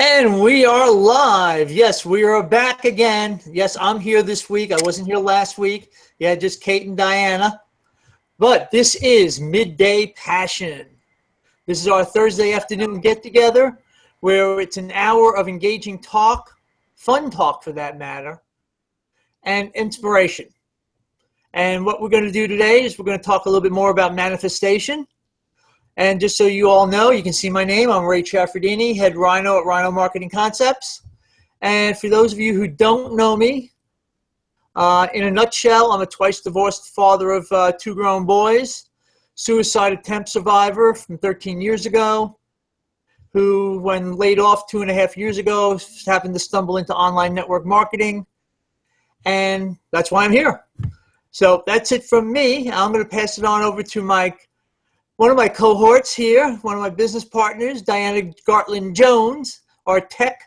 And we are live. Yes, we are back again. Yes, I'm here this week. I wasn't here last week. Yeah, just Kate and Diana. But this is Midday Passion. This is our Thursday afternoon get-together where it's an hour of engaging talk, fun talk for that matter, and inspiration. And what we're going to do today is we're going to talk a little bit more about manifestation. And just so you all know, you can see my name. I'm Ray Chaffardini, head Rhino at Rhino Marketing Concepts. And for those of you who don't know me, in a nutshell, I'm a twice divorced father of two grown boys, suicide attempt survivor from 13 years ago, who, when laid off 2.5 years ago, happened to stumble into online network marketing. And that's why I'm here. So that's it from me. I'm going to pass it on over to one of my cohorts here, one of my business partners, Diana Gartland-Jones, our tech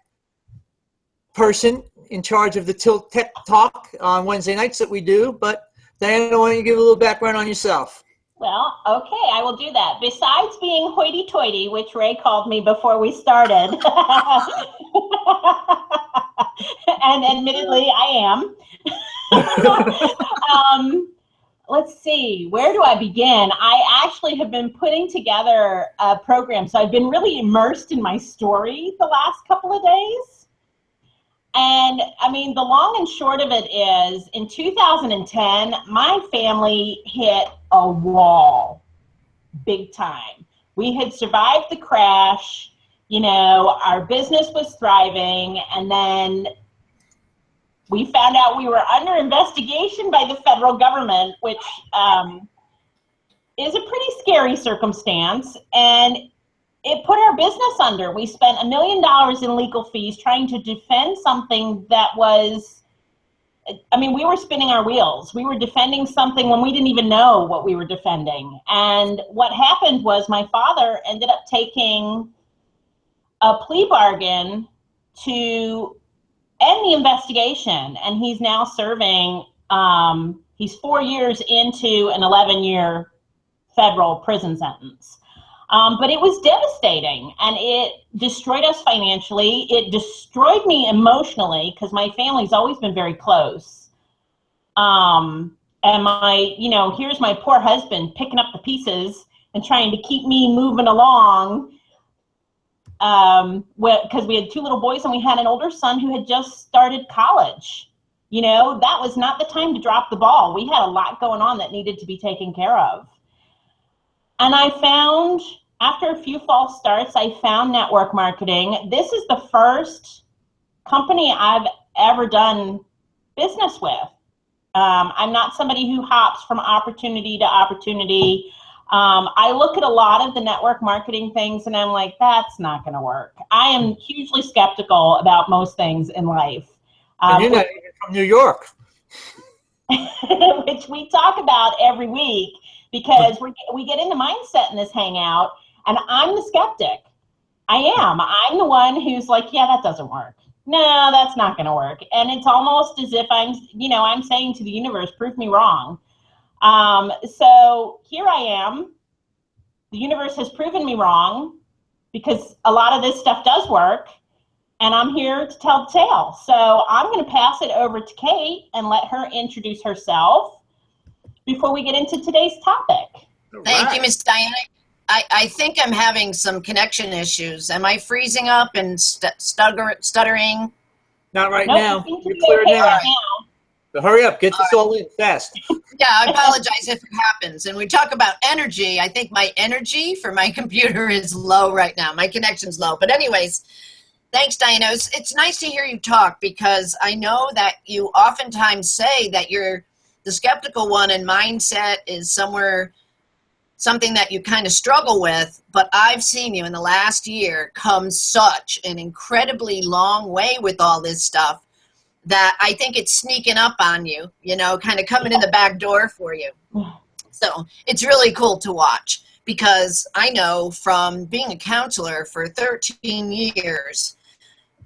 person in charge of the Tilt Tech Talk on Wednesday nights that we do. But Diana, why don't you give a little background on yourself? Well, okay, I will do that. Besides being hoity-toity, which Ray called me before we started, and admittedly I am, let's see, where do I begin? I actually have been putting together a program, so I've been really immersed in my story the last couple of days. And I mean, the long and short of it is, in 2010, my family hit a wall, big time. We had survived the crash, you know, our business was thriving, and then we found out we were under investigation by the federal government, which is a pretty scary circumstance, and it put our business under. We spent $1 million in legal fees trying to defend something that was, I mean, we were spinning our wheels. We were defending something when we didn't even know what we were defending. And what happened was my father ended up taking a plea bargain to end the investigation, and he's now serving, he's 4 years into an 11-year federal prison sentence. But it was devastating, and it destroyed us financially. It destroyed me emotionally, because my family's always been very close. And here's my poor husband picking up the pieces and trying to keep me moving along. Because we had two little boys and we had an older son who had just started college. You know, that was not the time to drop the ball. We had a lot going on that needed to be taken care of. And I found, after a few false starts, I found network marketing. This is the first company I've ever done business with. I'm not somebody who hops from opportunity to opportunity. I look at a lot of the network marketing things and I'm like, that's not going to work. I am hugely skeptical about most things in life. And you're not even from New York. Which we talk about every week, because we get into mindset in this hangout, and I'm the skeptic. I am. I'm the one who's like, yeah, that doesn't work. No, that's not going to work. And it's almost as if I'm saying to the universe, prove me wrong. So here I am. The universe has proven me wrong, because a lot of this stuff does work, and I'm here to tell the tale. So I'm going to pass it over to Kate and let her introduce herself before we get into today's topic. Thank you, Miss Diana. I think I'm having some connection issues. Am I freezing up and stuttering? Not right Nope, now. you seem to You're be clear okay now. right now. So hurry up, get this all in fast. Yeah, I apologize if it happens. And we talk about energy. I think my energy for my computer is low right now. My connection's low. But anyways, thanks, Diana. It's nice to hear you talk, because I know that you oftentimes say that you're the skeptical one and mindset is something that you kind of struggle with. But I've seen you in the last year come such an incredibly long way with all this stuff, that I think it's sneaking up on you, kind of coming in the back door for you. So it's really cool to watch, because I know from being a counselor for 13 years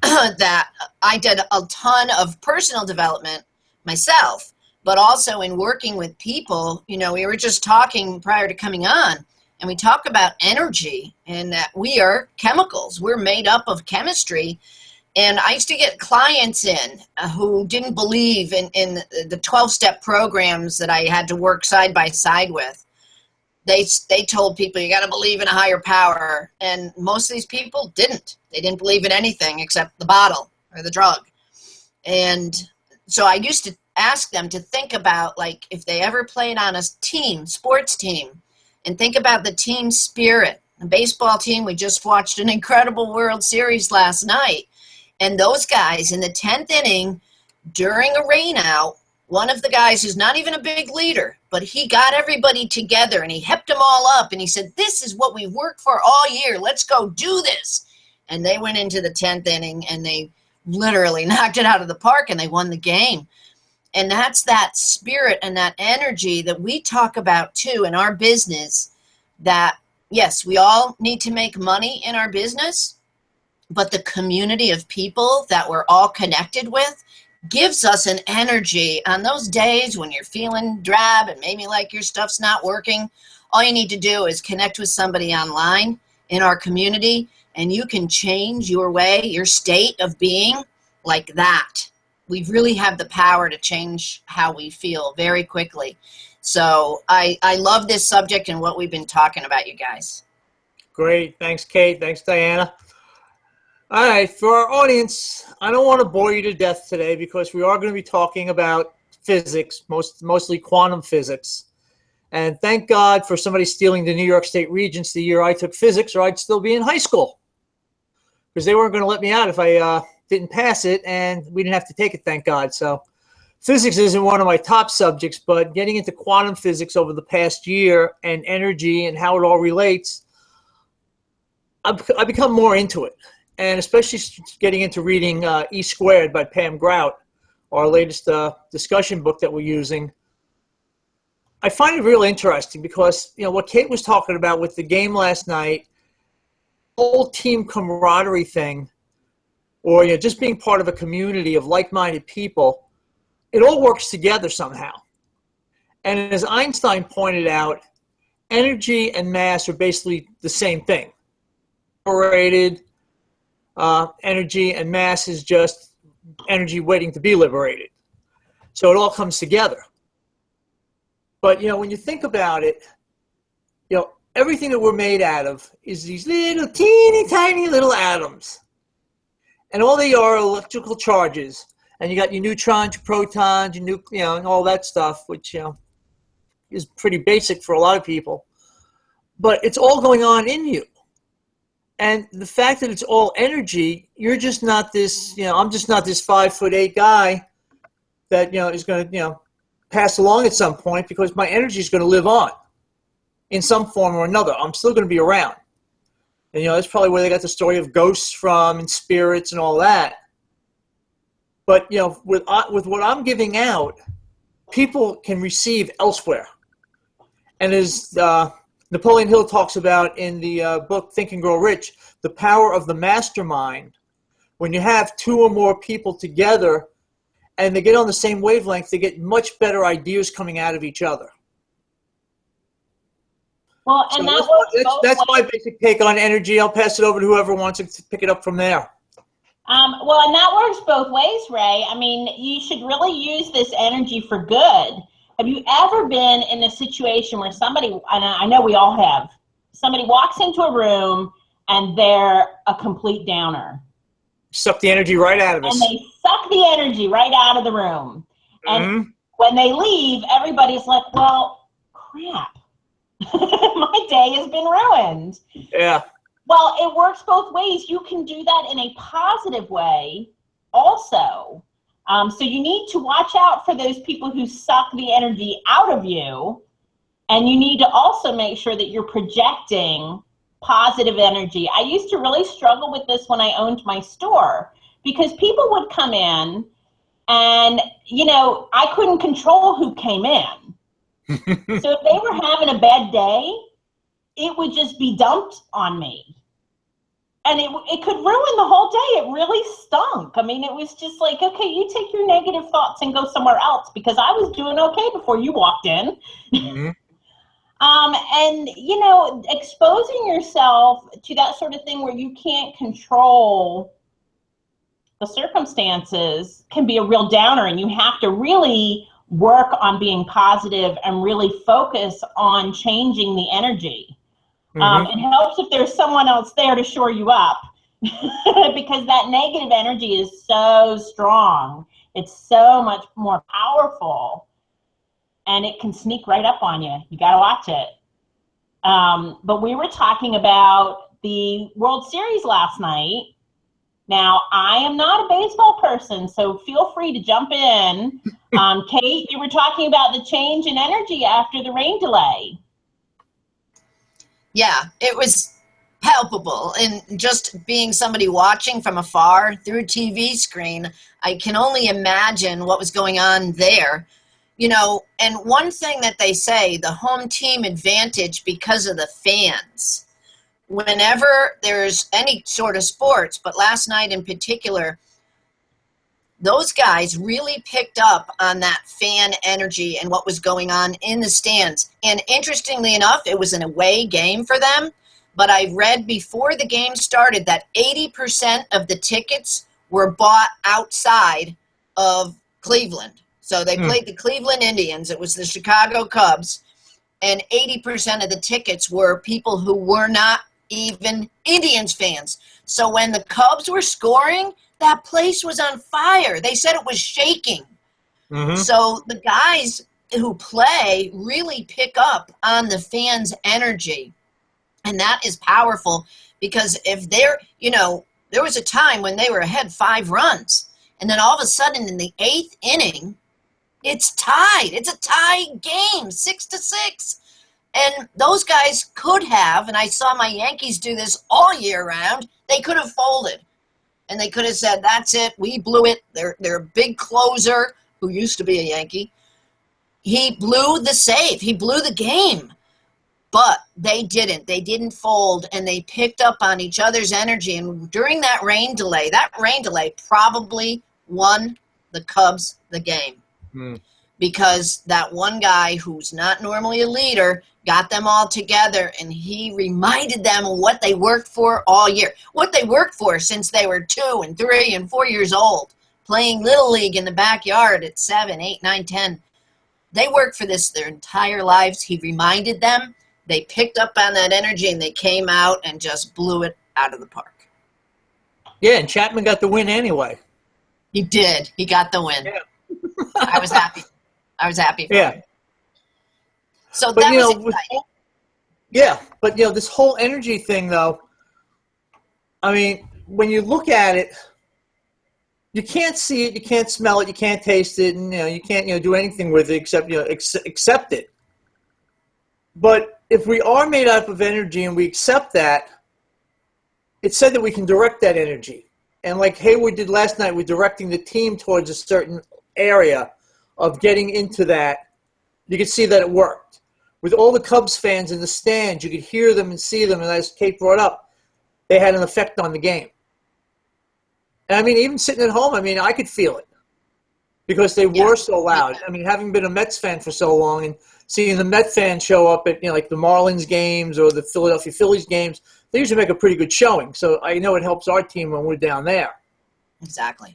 that I did a ton of personal development myself, but also in working with people. We were just talking prior to coming on and we talk about energy and that we are chemicals. We're made up of chemistry. And I used to get clients in who didn't believe in the 12-step programs that I had to work side by side with. They told people, you got to believe in a higher power. And most of these people didn't. They didn't believe in anything except the bottle or the drug. And so I used to ask them to think about, like, if they ever played on a team, sports team, and think about the team spirit. The baseball team, we just watched an incredible World Series last night. And those guys in the 10th inning, during a rainout, one of the guys who's not even a big leader, but he got everybody together and he hepped them all up and he said, this is what we've worked for all year. Let's go do this. And they went into the 10th inning and they literally knocked it out of the park and they won the game. And that's that spirit and that energy that we talk about too in our business, that yes, we all need to make money in our business, but the community of people that we're all connected with gives us an energy on those days when you're feeling drab and maybe like your stuff's not working. All you need to do is connect with somebody online in our community, and you can change your way, your state of being like that. We really have the power to change how we feel very quickly. So I love this subject and what we've been talking about, you guys. Great. Thanks, Kate. Thanks, Diana. All right, for our audience, I don't want to bore you to death today because we are going to be talking about physics, mostly quantum physics. And thank God for somebody stealing the New York State Regents the year I took physics, or I'd still be in high school. Because they weren't going to let me out if I didn't pass it, and we didn't have to take it, thank God. So physics isn't one of my top subjects, but getting into quantum physics over the past year and energy and how it all relates, I've become more into it. And especially getting into reading E Squared by Pam Grout, our latest discussion book that we're using. I find it really interesting because, you know, what Kate was talking about with the game last night, whole team camaraderie thing, or, you know, just being part of a community of like-minded people, it all works together somehow. And as Einstein pointed out, energy and mass are basically the same thing. Separated. Energy and mass is just energy waiting to be liberated. So it all comes together. But, you know, when you think about it, you know, everything that we're made out of is these little teeny tiny little atoms. And all they are electrical charges. And you got your neutrons, your protons, your you know, and all that stuff, which, you know, is pretty basic for a lot of people. But it's all going on in you. And the fact that it's all energy, you're just not this, you know, I'm just not this 5'8" guy that, you know, is going to, you know, pass along at some point, because my energy is going to live on in some form or another. I'm still going to be around. And, you know, that's probably where they got the story of ghosts from and spirits and all that. But, you know, with what I'm giving out, people can receive elsewhere. And as Napoleon Hill talks about in the book Think and Grow Rich, the power of the mastermind. When you have two or more people together and they get on the same wavelength, they get much better ideas coming out of each other. Well, and so that's my basic take on energy. I'll pass it over to whoever wants to pick it up from there. Well, and that works both ways, Ray. I mean, you should really use this energy for good. Have you ever been in a situation where somebody, and I know we all have, somebody walks into a room and they're a complete downer? Suck the energy right out of us. And they suck the energy right out of the room. And when they leave, everybody's like, well, crap. My day has been ruined. Yeah. Well, it works both ways. You can do that in a positive way also. So you need to watch out for those people who suck the energy out of you. And you need to also make sure that you're projecting positive energy. I used to really struggle with this when I owned my store, because people would come in and, you know, I couldn't control who came in. So if they were having a bad day, it would just be dumped on me. And it could ruin the whole day. It really stunk. I mean, it was just like, okay, you take your negative thoughts and go somewhere else, because I was doing okay before you walked in. And, you know, exposing yourself to that sort of thing where you can't control the circumstances can be a real downer, and you have to really work on being positive and really focus on changing the energy. It helps if there's someone else there to shore you up because that negative energy is so strong. It's so much more powerful, and it can sneak right up on you. You got to watch it. But we were talking about the World Series last night. Now, I am not a baseball person, so feel free to jump in. Kate, you were talking about the change in energy after the rain delay. Yeah, it was palpable. And just being somebody watching from afar through a TV screen, I can only imagine what was going on there. You know, and one thing that they say, the home team advantage because of the fans. Whenever there's any sort of sports, but last night in particular, those guys really picked up on that fan energy and what was going on in the stands. And interestingly enough, it was an away game for them, but I read before the game started that 80% of the tickets were bought outside of Cleveland. So they played the Cleveland Indians. It was the Chicago Cubs. And 80% of the tickets were people who were not even Indians fans. So when the Cubs were scoring, that place was on fire. They said it was shaking. So the guys who play really pick up on the fans' energy. And that is powerful because if they're, you know, there was a time when they were ahead 5 runs. And then all of a sudden in the 8th inning, it's tied. It's a tie game, 6-6. And those guys could have, and I saw my Yankees do this all year round, they could have folded. And they could have said, that's it, we blew it. Their big closer, who used to be a Yankee, he blew the save. He blew the game. But they didn't. They didn't fold, and they picked up on each other's energy. And during that rain delay probably won the Cubs the game. Because that one guy who's not normally a leader got them all together, and he reminded them of what they worked for all year, what they worked for since they were 2 and 3 and 4 years old, playing Little League in the backyard at 7, 8, 9, 10. They worked for this their entire lives. He reminded them. They picked up on that energy, and they came out and just blew it out of the park. Yeah, and Chapman got the win anyway. He did. He got the win. Yeah. I was happy. I was happy for him. So but, that you was know, exciting. Yeah, but, you know, this whole energy thing, though, I mean, when you look at it, you can't see it, you can't smell it, you can't taste it, and, you know, you can't, you know, do anything with it except, you know, accept it. But if we are made up of energy and we accept that, it's said that we can direct that energy. And like Hayward did last night with directing the team towards a certain area of getting into that, you could see that it worked. With all the Cubs fans in the stands, you could hear them and see them, and as Kate brought up, they had an effect on the game. And I mean, even sitting at home, I mean, I could feel it because they were so loud. I mean, having been a Mets fan for so long and seeing the Mets fans show up at, you know, like the Marlins games or the Philadelphia Phillies games, they usually make a pretty good showing. So I know it helps our team when we're down there. Exactly.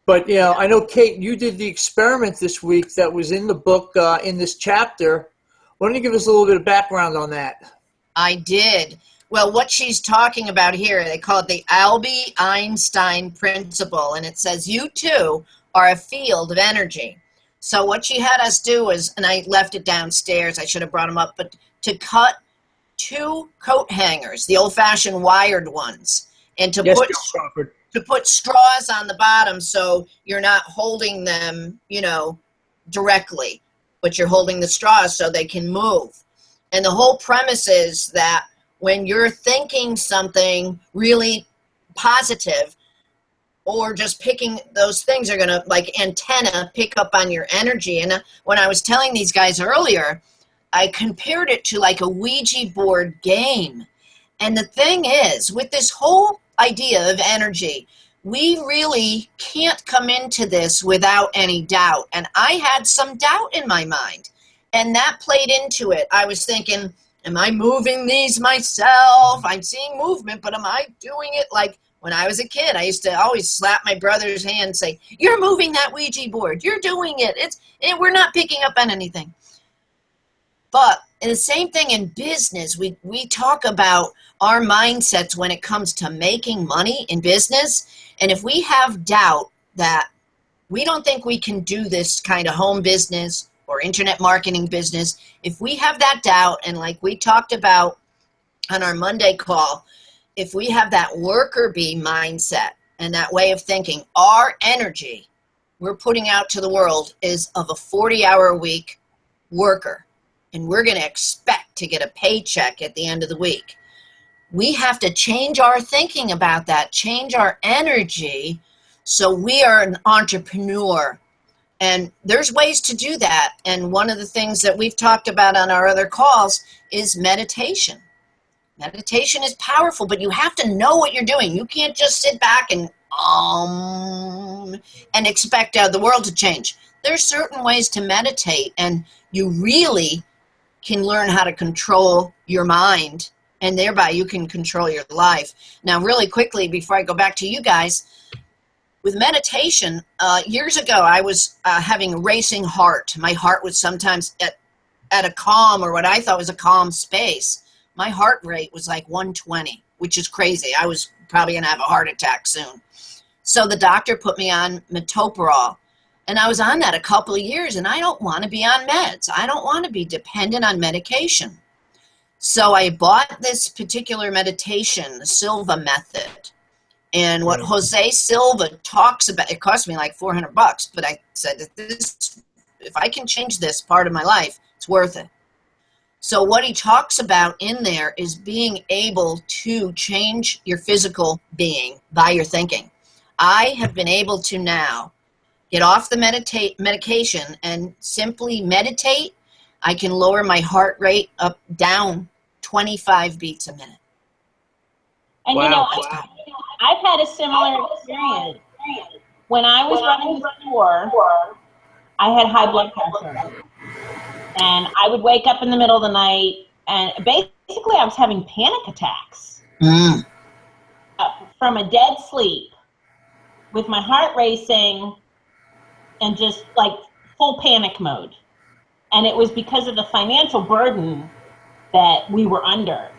But, you know, I know, Kate, you did the experiment this week that was in the book in this chapter. Why don't you give us a little bit of background on that? I did. Well, what she's talking about here, they call it the Alby Einstein principle, and it says you too are a field of energy. So what she had us do was, and I left it downstairs, I should have brought them up, but to cut 2 coat hangers, the old-fashioned wired ones, and to put straws on the bottom so you're not holding them, you know, directly, but you're holding the straws so they can move. And the whole premise is that when you're thinking something really positive or just picking, those things are going to, like antenna, pick up on your energy. And when I was telling these guys earlier, I compared it to like a Ouija board game. And the thing is, with this whole idea of energy, we really can't come into this without any doubt. And I had some doubt in my mind. And that played into it. I was thinking, am I moving these myself? I'm seeing movement, but am I doing it? Like when I was a kid, I used to always slap my brother's hand and say, you're moving that Ouija board. You're doing it. We're not picking up on anything. But the same thing in business. We talk about our mindsets when it comes to making money in business. And if we have doubt that we don't think we can do this kind of home business or internet marketing business, if we have that doubt, and like we talked about on our Monday call, if we have that worker bee mindset and that way of thinking, our energy we're putting out to the world is of a 40-hour-a-week worker, and we're going to expect to get a paycheck at the end of the week. We have to change our thinking about that, change our energy, so we are an entrepreneur. And there's ways to do that. And one of the things that we've talked about on our other calls is meditation. Meditation is powerful, but you have to know what you're doing. You can't just sit back and expect the world to change. There's certain ways to meditate, and you really can learn how to control your mind, and thereby you can control your life. Now, really quickly, before I go back to you guys, with meditation, years ago, I was having a racing heart. My heart was sometimes at a calm, or what I thought was a calm space. My heart rate was like 120, which is crazy. I was probably going to have a heart attack soon. So the doctor put me on metoprolol, and I was on that a couple of years, and I don't want to be on meds. I don't want to be dependent on medication. So I bought this particular meditation, the Silva method. And what Jose Silva talks about, it cost me like $400, but I said, if I can change this part of my life, it's worth it. So what he talks about in there is being able to change your physical being by your thinking. I have been able to now get off the medication and simply meditate. I can lower my heart rate down 25 beats a minute. And I've had a similar experience. When I was running the store, I had high blood pressure. And I would wake up in the middle of the night, and basically I was having panic attacks from a dead sleep with my heart racing and just like full panic mode. And it was because of the financial burden that we were under.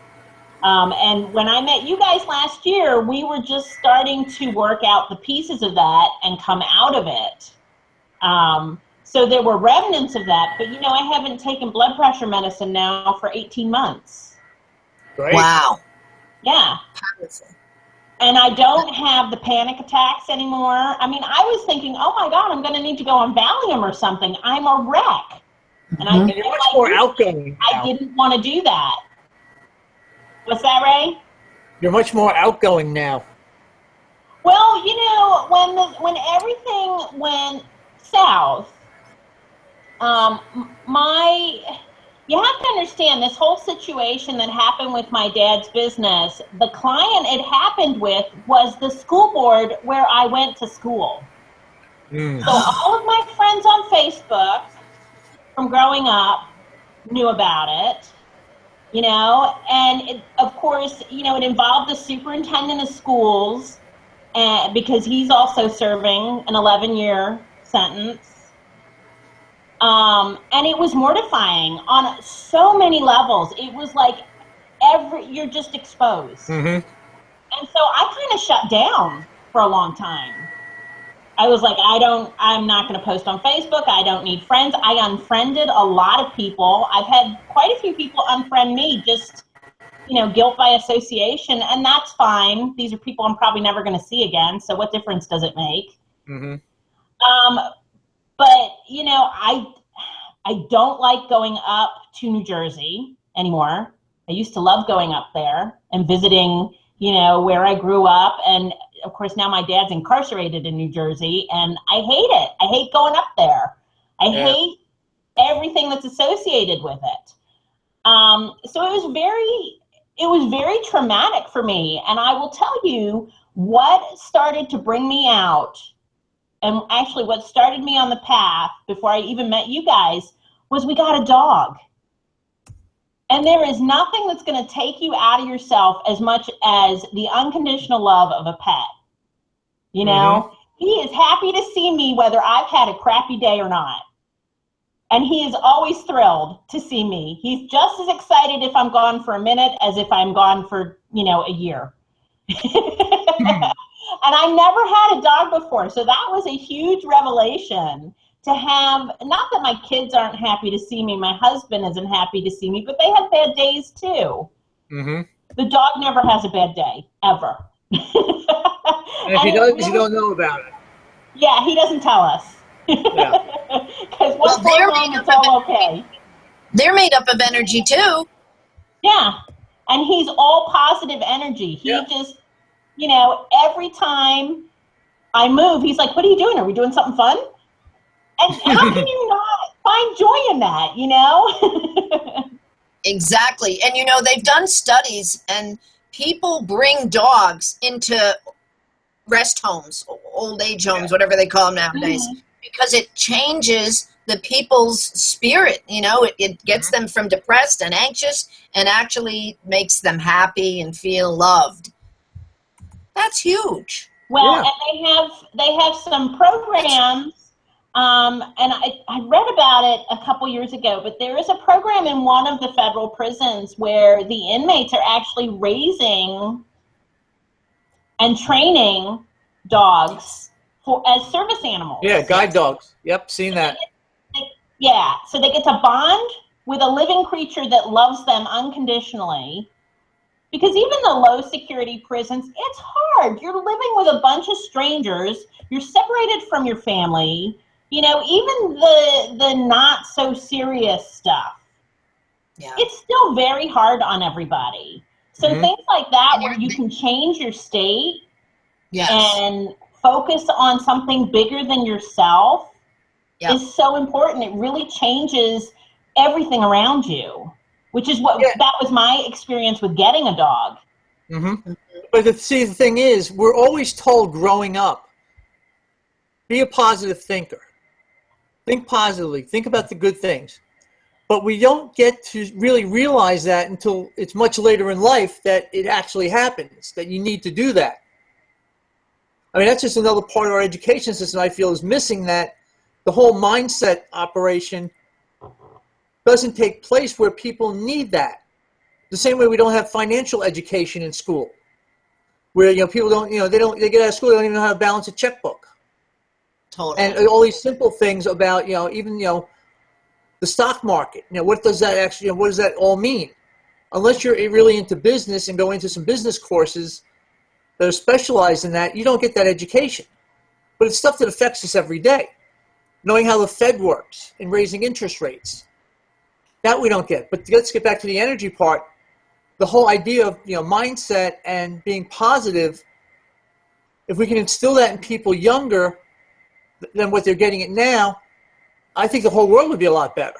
And when I met you guys last year, we were just starting to work out the pieces of that and come out of it. So there were remnants of that, but I haven't taken blood pressure medicine now for 18 months. Great. Wow. Yeah. Powerful. And I don't have the panic attacks anymore. I mean, I was thinking, oh my God, I'm going to need to go on Valium or something. I'm a wreck. And You're much more outgoing now. I didn't want to do that. What's that, Ray? You're much more outgoing now. Well, when everything went south, you have to understand this whole situation that happened with my dad's business. The client it happened with was the school board where I went to school. So all of my friends on Facebook from growing up knew about it, and it, of course, it involved the superintendent of schools, because he's also serving an 11-year sentence. And it was mortifying on so many levels. It was like you're just exposed. And so I kind of shut down for a long time. I was like, I'm not going to post on Facebook. I don't need friends. I unfriended a lot of people. I've had quite a few people unfriend me, just, guilt by association, and that's fine. These are people I'm probably never going to see again. So what difference does it make? But, I don't like going up to New Jersey anymore. I used to love going up there and visiting, where I grew up. And, of course, now my dad's incarcerated in New Jersey, and I hate it. I hate going up there. I hate everything that's associated with it. So it was very traumatic for me. And I will tell you what started to bring me out, and actually what started me on the path before I even met you guys, was we got a dog. And there is nothing that's going to take you out of yourself as much as the unconditional love of a pet. You know, he is happy to see me whether I've had a crappy day or not. And he is always thrilled to see me. He's just as excited if I'm gone for a minute as if I'm gone for, you know, a year. And I never had a dog before. So that was a huge revelation to have. Not that my kids aren't happy to see me. My husband isn't happy to see me, but they have bad days too. The dog never has a bad day, ever. And if he does, you don't know about it. Yeah, he doesn't tell us. Yeah. Because what's going on, it's all okay. They're made up of energy too. Yeah. And he's all positive energy. He just, you know, every time I move, he's like, what are you doing? Are we doing something fun? And how can you not find joy in that, you know? Exactly. And, you know, they've done studies, and people bring dogs into rest homes, old age homes, whatever they call them nowadays, because it changes the people's spirit. You know, it gets them from depressed and anxious and actually makes them happy and feel loved. That's huge. Well, and they have some programs, and I read about it a couple years ago, but there is a program in one of the federal prisons where the inmates are actually raising and training dogs as service animals. Yeah, guide dogs. Yep, seen that. Yeah, so they get to bond with a living creature that loves them unconditionally. Because even the low security prisons, it's hard. You're living with a bunch of strangers. You're separated from your family. You know, even the not so serious stuff. Yeah. It's still very hard on everybody. So things like that where you can change your state and focus on something bigger than yourself is so important. It really changes everything around you. Which is what that was my experience with getting a dog. But the thing is, we're always told growing up, be a positive thinker. Think positively. Think about the good things. But we don't get to really realize that until it's much later in life that it actually happens, that you need to do that. I mean, that's just another part of our education system I feel is missing, that the whole mindset operation doesn't take place where people need that. The same way we don't have financial education in school, where, you know, people don't, you know, they get out of school, they don't even know how to balance a checkbook. Totally. And all these simple things about, you know, even, you know, the stock market. You know, what does that actually, you know, what does that all mean? Unless you're really into business and go into some business courses that are specialized in that, you don't get that education. But it's stuff that affects us every day. Knowing how the Fed works and raising interest rates. That we don't get. But let's get back to the energy part. The whole idea of, you know, mindset and being positive, if we can instill that in people younger than what they're getting it now, I think the whole world would be a lot better.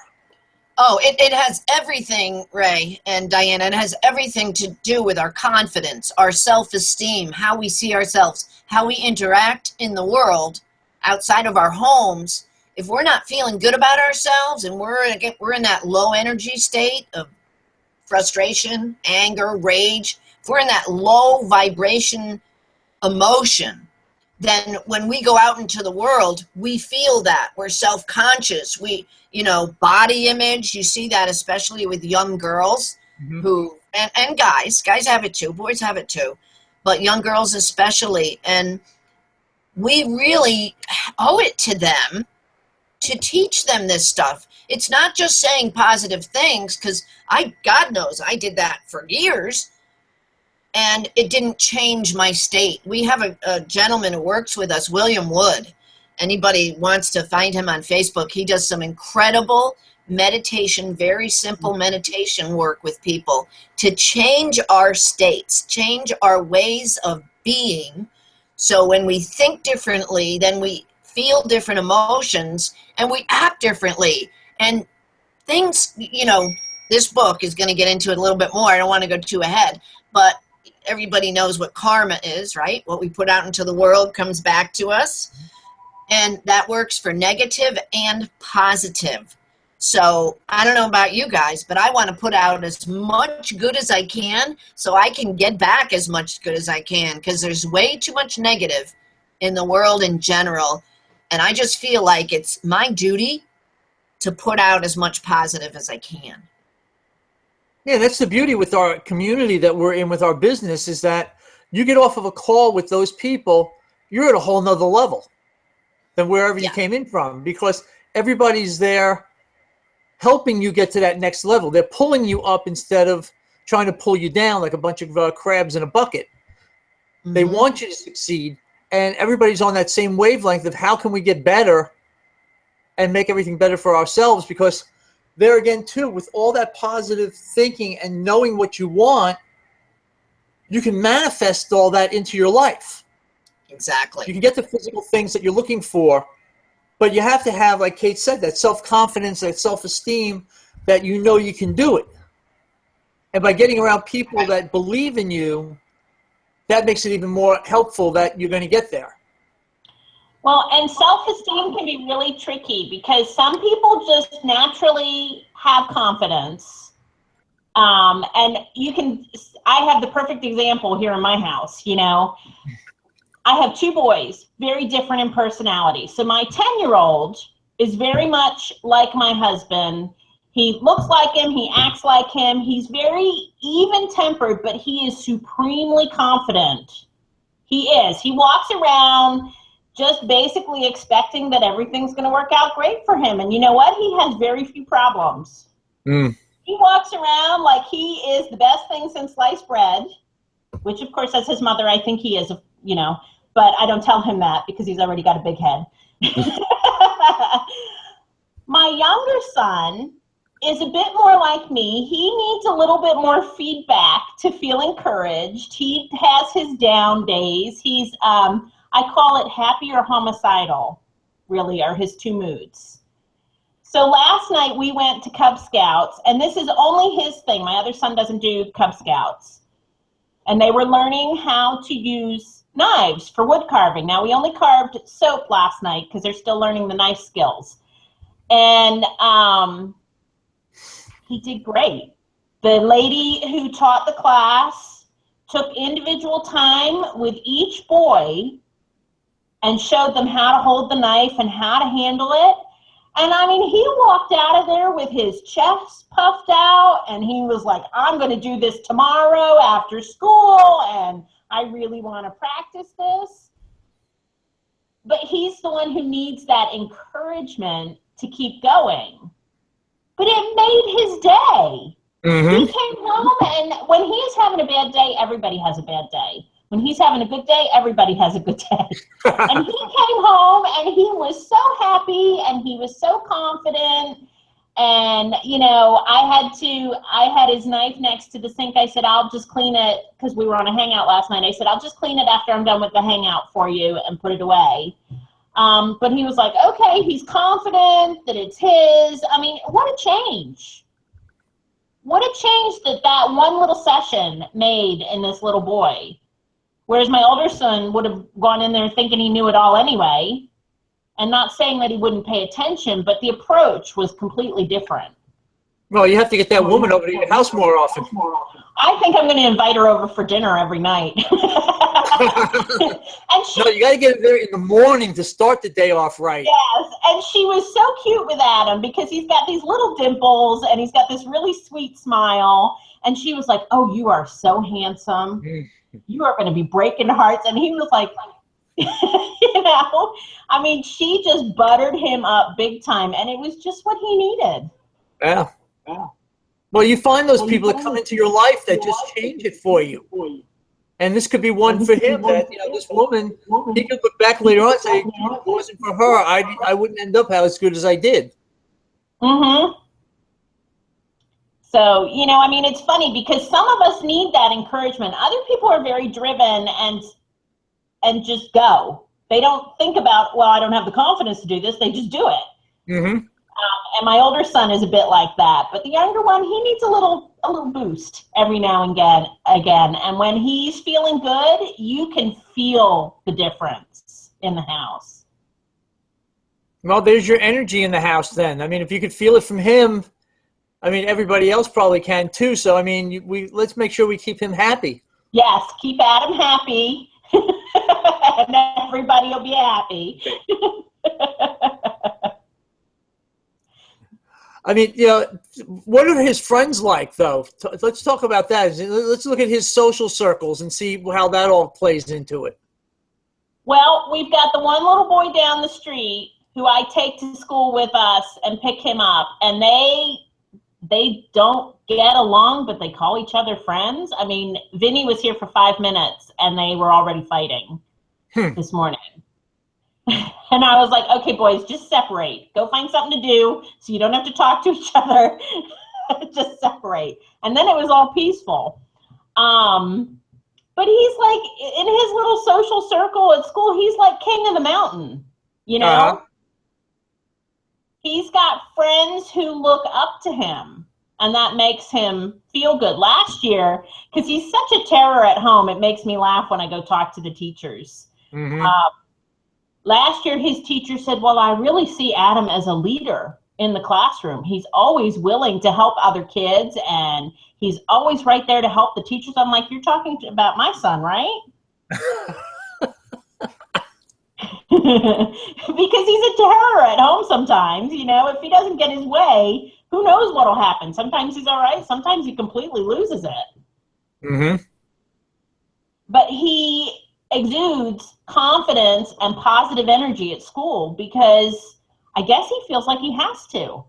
Oh, it has everything, Ray and Diana. It has everything to do with our confidence, our self-esteem, how we see ourselves, how we interact in the world outside of our homes. If we're not feeling good about ourselves and we're in that low energy state of frustration, anger, rage, if we're in that low vibration emotion, then when we go out into the world, we feel that. We're self-conscious. We, you know, body image, you see that especially with young girls who, and guys have it too, boys have it too, but young girls especially. And we really owe it to them to teach them this stuff. It's not just saying positive things, because God knows I did that for years and it didn't change my state. We have a gentleman who works with us, William Wood. Anybody wants to find him on Facebook, he does some incredible meditation, very simple meditation work with people to change our states, change our ways of being. So when we think differently, then we feel different emotions and we act differently. And things, you know, this book is going to get into it a little bit more. I don't want to go too ahead, but everybody knows what karma is, right? What we put out into the world comes back to us. And that works for negative and positive. So I don't know about you guys, but I want to put out as much good as I can so I can get back as much good as I can, because there's way too much negative in the world in general. And I just feel like it's my duty to put out as much positive as I can. Yeah, that's the beauty with our community that we're in with our business, is that you get off of a call with those people, you're at a whole nother level than wherever you Yeah. came in from, because everybody's there helping you get to that next level. They're pulling you up instead of trying to pull you down like a bunch of crabs in a bucket. They want you to succeed, and everybody's on that same wavelength of how can we get better and make everything better for ourselves, because there again too, with all that positive thinking and knowing what you want, you can manifest all that into your life. Exactly. You can get the physical things that you're looking for, but you have to have, like Kate said, that self-confidence, that self-esteem, that you know you can do it. And by getting around people that believe in you, that makes it even more helpful that you're going to get there. Well, and self-esteem can be really tricky because some people just naturally have confidence. And I have the perfect example here in my house, you know. I have two boys, very different in personality. So my 10-year-old is very much like my husband. He looks like him, he acts like him. He's very even-tempered, but he is supremely confident. He is. He walks around just basically expecting that everything's going to work out great for him. And you know what? He has very few problems. He walks around like he is the best thing since sliced bread, which of course, as his mother, I think he is, you know, but I don't tell him that because he's already got a big head. My younger son is a bit more like me. He needs a little bit more feedback to feel encouraged. He has his down days. He's, I call it happy or homicidal, really, are his two moods. So last night we went to Cub Scouts, and this is only his thing. My other son doesn't do Cub Scouts. And they were learning how to use knives for wood carving. Now, we only carved soap last night because they're still learning the knife skills. And he did great. The lady who taught the class took individual time with each boy and showed them how to hold the knife and how to handle it. And I mean, he walked out of there with his chest puffed out, and he was like, I'm going to do this tomorrow after school, and I really want to practice this. But he's the one who needs that encouragement to keep going. But it made his day. He came home, and when he's having a bad day, everybody has a bad day. When he's having a good day, everybody has a good day. And he came home, and he was so happy, and he was so confident. And, you know, I had his knife next to the sink. I said, I'll just clean it, because we were on a hangout last night. I said, I'll just clean it after I'm done with the hangout for you and put it away. But he was like, okay, he's confident that it's his. I mean, what a change. What a change that one little session made in this little boy. Whereas my older son would have gone in there thinking he knew it all anyway, and not saying that he wouldn't pay attention, but the approach was completely different. Well, you have to get that woman over to your house more often. I think I'm going to invite her over for dinner every night. And she, No, you got to get her there in the morning to start the day off right. yes, and she was so cute with Adam because he's got these little dimples and he's got this really sweet smile. And she was like, oh, you are so handsome. You are going to be breaking hearts. And he was like, you know, I mean, she just buttered him up big time. And it was just what he needed. Yeah. Well, you find those people that come into your life that just change it for you. And this could be one for him that, you know, this woman, he could look back later on and say, if it wasn't for her, I wouldn't end up as good as I did. So, you know, I mean, it's funny because some of us need that encouragement. Other people are very driven and just go. They don't think about, well, I don't have the confidence to do this. They just do it. And my older son is a bit like that. But the younger one, he needs a little boost every now and again. And when he's feeling good, you can feel the difference in the house. Well, there's your energy in the house then. I mean, if you could feel it from him, I mean, everybody else probably can too. So, I mean, let's make sure we keep him happy. Yes, keep Adam happy, and everybody will be happy. I mean, you know, what are his friends like, though? Let's talk about that. Let's look at his social circles and see how that all plays into it. Well, we've got the one little boy down the street who I take to school with us and pick him up, and they don't get along, but they call each other friends. I mean, Vinny was here for 5 minutes, and they were already fighting this morning. And I was like, okay, boys, just separate. Go find something to do so you don't have to talk to each other. Just separate. And then it was all peaceful. But he's like, in his little social circle at school, he's like king of the mountain, you know? Uh-huh. He's got friends who look up to him, and that makes him feel good. Last year, because he's such a terror at home, it makes me laugh when I go talk to the teachers. Mm-hmm. Last year, his teacher said, well, I really see Adam as a leader in the classroom. He's always willing to help other kids, and he's always right there to help the teachers. I'm like, you're talking about my son, right? Because he's a terror at home sometimes. You know, if he doesn't get his way, who knows what will happen. Sometimes he's all right. Sometimes he completely loses it. Mm-hmm. But he exudes confidence and positive energy at school because I guess he feels like he has to.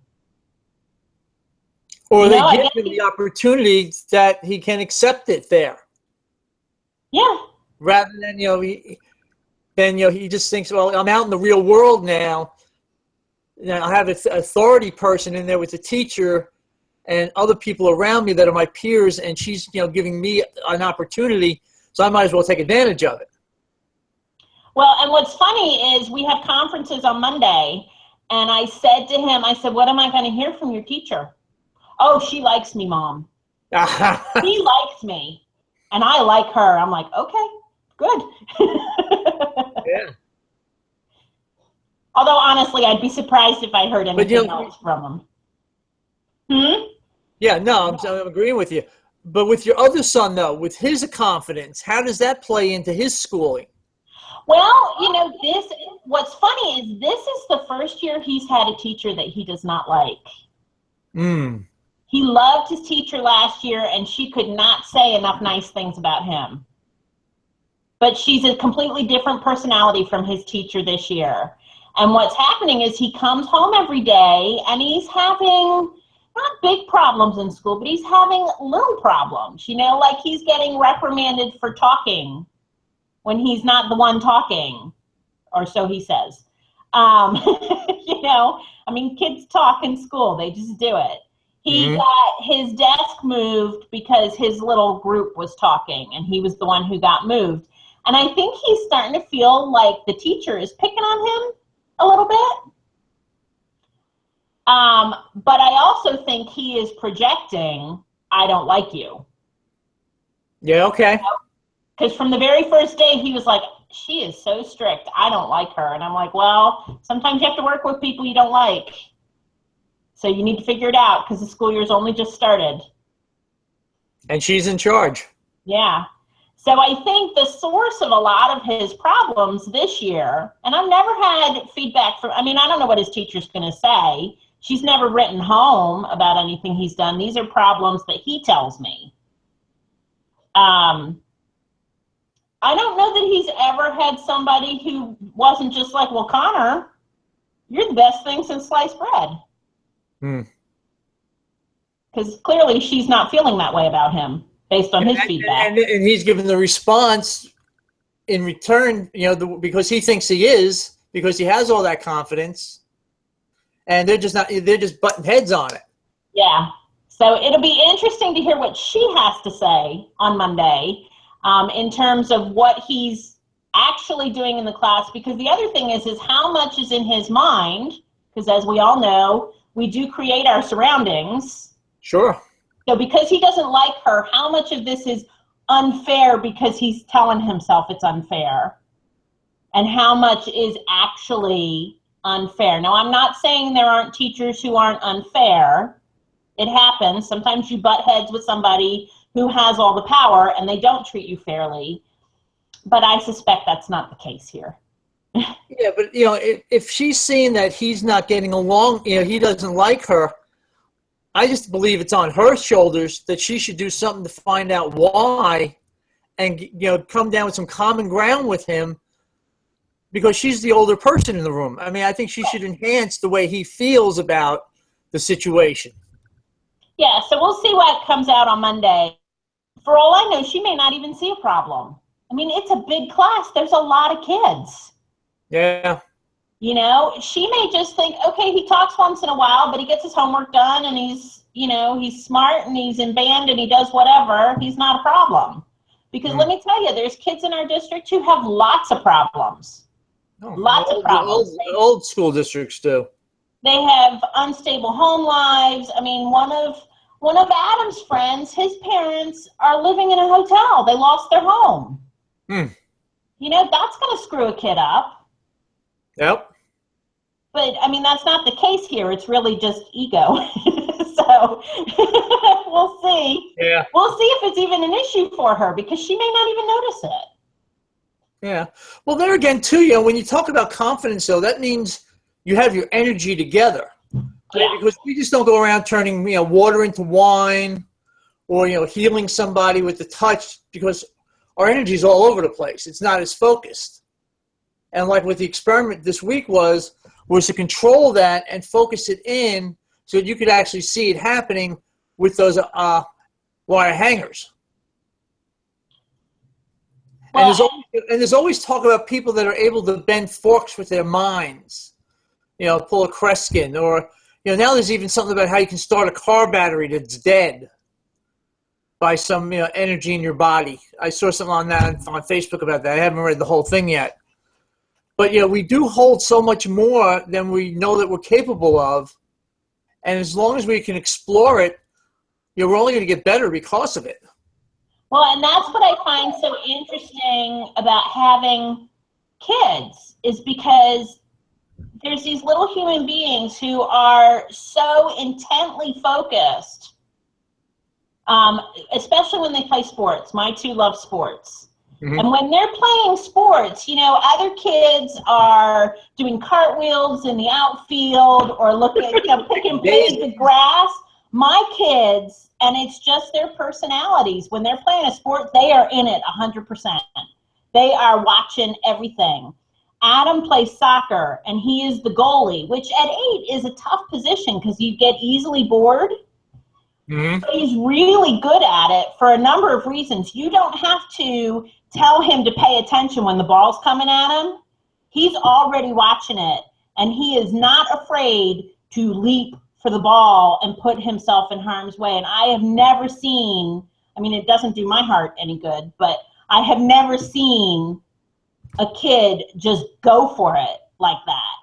Or they give him the opportunity that he can accept it there. Yeah. Rather than, he just thinks, well, I'm out in the real world now. I have an authority person in there with the teacher and other people around me that are my peers, and she's, giving me an opportunity, so I might as well take advantage of it. Well, and what's funny is we have conferences on Monday, and I said to him, what am I going to hear from your teacher? Oh, she likes me, Mom. She likes me, and I like her. I'm like, okay, good. Yeah. Although, honestly, I'd be surprised if I heard anything else from him. Yeah, no, I'm agreeing with you. But with your other son, though, with his confidence, how does that play into his schooling? Well, what's funny is this is the first year he's had a teacher that he does not like. He loved his teacher last year, and she could not say enough nice things about him. But she's a completely different personality from his teacher this year. And what's happening is he comes home every day, and he's having not big problems in school, but he's having little problems. Like he's getting reprimanded for talking when he's not the one talking, or so he says. Kids talk in school. They just do it. He got his desk moved because his little group was talking, and he was the one who got moved. And I think he's starting to feel like the teacher is picking on him a little bit. But I also think he is projecting, I don't like you. Yeah, okay. Because from the very first day, he was like, she is so strict. I don't like her. And I'm like, well, sometimes you have to work with people you don't like. So you need to figure it out because the school year's only just started. And she's in charge. Yeah. So I think the source of a lot of his problems this year, and I've never had feedback from, I don't know what his teacher's going to say. She's never written home about anything he's done. These are problems that he tells me. I don't know that he's ever had somebody who wasn't just like, well, Connor, you're the best thing since sliced bread. Because clearly she's not feeling that way about him based on his feedback. And he's given the response in return, because he thinks he is, because he has all that confidence, and they're just butting heads on it. Yeah. So it'll be interesting to hear what she has to say on Monday in terms of what he's actually doing in the class, because the other thing is how much is in his mind, because as we all know, we do create our surroundings. Sure. So because he doesn't like her, how much of this is unfair because he's telling himself it's unfair? And how much is actually unfair. Now, I'm not saying there aren't teachers who aren't unfair. It happens. Sometimes you butt heads with somebody who has all the power and they don't treat you fairly. But I suspect that's not the case here. Yeah, but if she's seeing that he's not getting along, he doesn't like her, I just believe it's on her shoulders that she should do something to find out why, and come down with some common ground with him, because she's the older person in the room. I mean, I think she should enhance the way he feels about the situation. Yeah, so we'll see what comes out on Monday. For all I know, she may not even see a problem. I mean, it's a big class. There's a lot of kids. Yeah. She may just think, okay, he talks once in a while, but he gets his homework done and he's smart and he's in band and he does whatever. He's not a problem. Because let me tell you, there's kids in our district who have lots of problems. Lots of problems. Old school districts do. They have unstable home lives. I mean, one of Adam's friends, his parents are living in a hotel. They lost their home. That's going to screw a kid up. Yep. But, I mean, that's not the case here. It's really just ego. So we'll see. Yeah. We'll see if it's even an issue for her, because she may not even notice it. Yeah. Well, there again, too, when you talk about confidence, though, that means you have your energy together. Yeah. Because we just don't go around turning, water into wine, or, healing somebody with the touch, because our energy is all over the place. It's not as focused. And like what the experiment this week was to control that and focus it in so that you could actually see it happening with those wire hangers. Well, and there's always talk about people that are able to bend forks with their minds, pull a Kreskin, or, now there's even something about how you can start a car battery that's dead by some energy in your body. I saw something on Facebook about that. I haven't read the whole thing yet. But we do hold so much more than we know that we're capable of. And as long as we can explore it, we're only going to get better because of it. Well, and that's what I find so interesting about having kids, is because there's these little human beings who are so intently focused, especially when they play sports. My two love sports. Mm-hmm. And when they're playing sports, other kids are doing cartwheels in the outfield or picking blades of grass. My kids, and it's just their personalities, when they're playing a sport, they are in it 100%. They are watching everything. Adam plays soccer, and he is the goalie, which at 8 is a tough position because you get easily bored. Mm-hmm. But he's really good at it for a number of reasons. You don't have to tell him to pay attention when the ball's coming at him. He's already watching it, and he is not afraid to leap for the ball and put himself in harm's way. And I have never seen, it doesn't do my heart any good, but I have never seen a kid just go for it like that,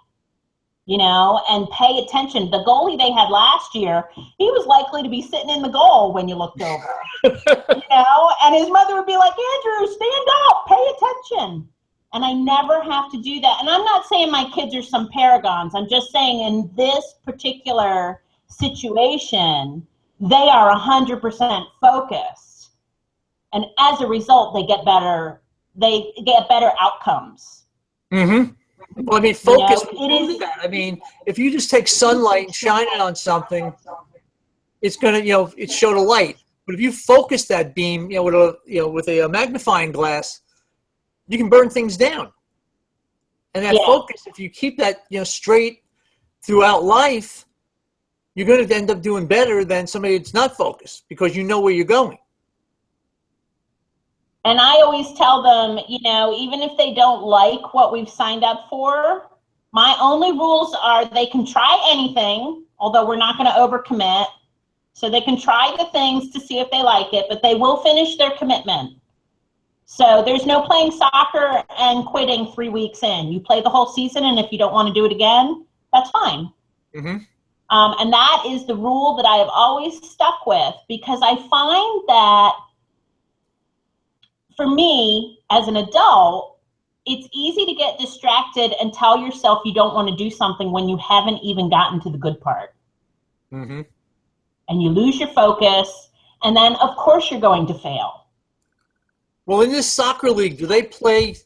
and pay attention. The goalie they had last year, he was likely to be sitting in the goal when you looked over, and his mother would be like, Andrew, stand up, pay attention. And I never have to do that. And I'm not saying my kids are some paragons. I'm just saying in this particular situation, they are 100% focused. And as a result, they get better outcomes. Mm-hmm. Well, focus. If you just take sunlight and shine it on something, it's gonna, it showed a light. But if you focus that beam, with a magnifying glass, you can burn things down. And that focus, if you keep that, straight throughout life, you're going to end up doing better than somebody that's not focused, because you know where you're going. And I always tell them, even if they don't like what we've signed up for, my only rules are they can try anything, although we're not going to overcommit. So they can try the things to see if they like it, but they will finish their commitment. So there's no playing soccer and quitting 3 weeks in. You play the whole season, and if you don't want to do it again, that's fine. Mm-hmm. And that is the rule that I have always stuck with, because I find that for me, as an adult, it's easy to get distracted and tell yourself you don't want to do something when you haven't even gotten to the good part. Mm-hmm. And you lose your focus, and then of course you're going to fail. Well, in this soccer league, do they play,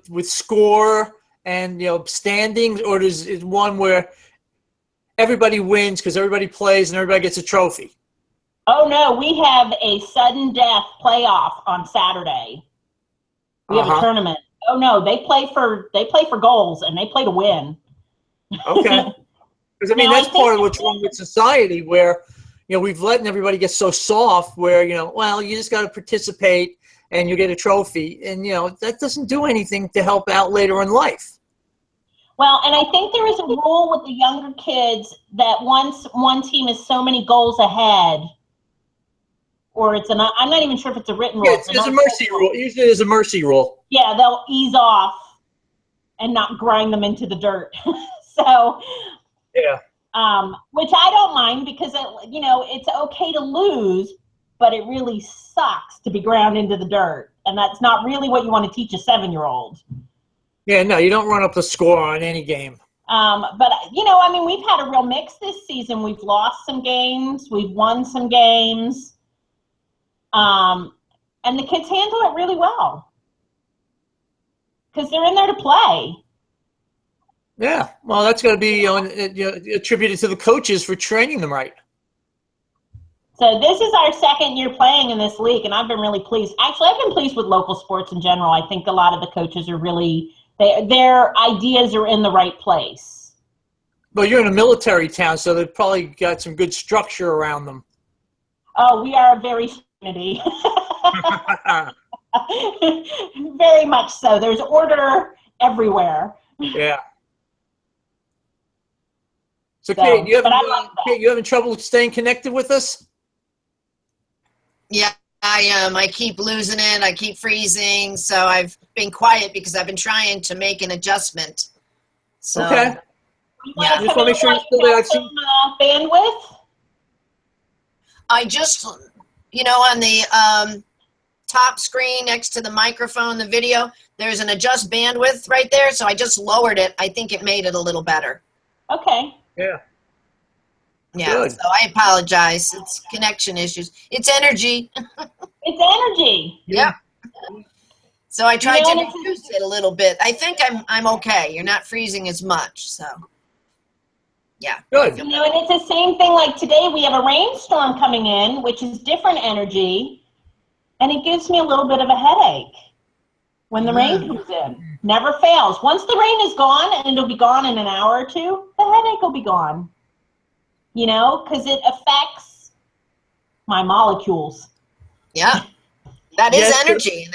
with score and, standings, or is it one where everybody wins because everybody plays and everybody gets a trophy? Oh no, we have a sudden death playoff on Saturday. We have a tournament. Oh no, they play for goals and they play to win. Okay. Because that's part of what's wrong with society, where we've letting everybody get so soft, where well, you just got to participate and you get a trophy, and that doesn't do anything to help out later in life. Well, and I think there is a rule with the younger kids that once one team is so many goals ahead, or I'm not even sure if it's a written rule. Yeah, there's a mercy rule. Usually there's a mercy rule. Yeah, they'll ease off and not grind them into the dirt. So, yeah. Which I don't mind, because it's okay to lose, but it really sucks to be ground into the dirt, and that's not really what you want to teach a 7-year-old. Yeah, no, you don't run up the score on any game. But we've had a real mix this season. We've lost some games, we've won some games, and the kids handle it really well because they're in there to play. Yeah, well, that's going to be attributed to the coaches for training them right. So this is our second year playing in this league, and I've been really pleased. Actually, I've been pleased with local sports in general. I think a lot of the coaches are really, their ideas are in the right place. Well, you're in a military town, so they've probably got some good structure around them. Oh, we are very unity. Very much so. There's order everywhere. Yeah. So, Kate, you having trouble staying connected with us? Yeah, I am. I keep losing it. I keep freezing. So I've been quiet because I've been trying to make an adjustment. So, okay. Yeah. Just want to make sure you're still there. Some bandwidth? I just, on the top screen next to the microphone, the video, there's an adjust bandwidth right there. So I just lowered it. I think it made it a little better. Okay. Yeah. Yeah, Good. so I apologize. It's connection issues. It's energy. It's energy. Yeah. So I tried to reduce it a little bit. I think I'm okay. You're not freezing as much, so yeah. Good. And it's the same thing. Like today, we have a rainstorm coming in, which is different energy, and it gives me a little bit of a headache when the rain comes in. Never fails. Once the rain is gone, and it'll be gone in an hour or two, the headache will be gone. Because it affects my molecules. Yeah, that is energy.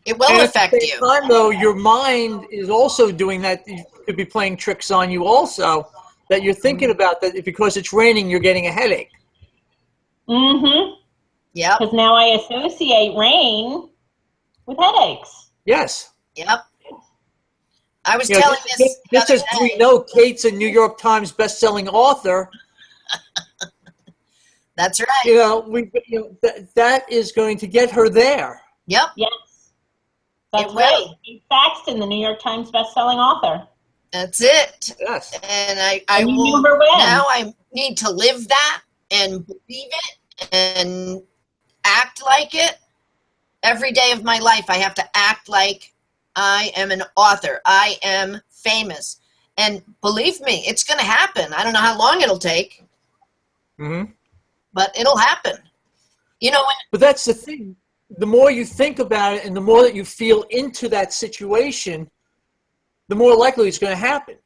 It will affect you. At the same time, though, your mind is also doing that. It could be playing tricks on you also, that you're thinking about that because it's raining, you're getting a headache. Mm-hmm. Yeah. Because now I associate rain with headaches. Yes. Yep. I was telling this. Just as we know, Kate's a New York Times best-selling author. That's right. That is going to get her there. Yep. Yes. That's right. Kate Saxton, the New York Times best-selling author. That's it. Yes. And I will now. I need to live that and believe it and act like it. Every day of my life, I have to act like I am an author. I am famous. And believe me, it's going to happen. I don't know how long it'll take. Mm-hmm. But it'll happen. But that's the thing. The more you think about it and the more that you feel into that situation, the more likely it's going to happen.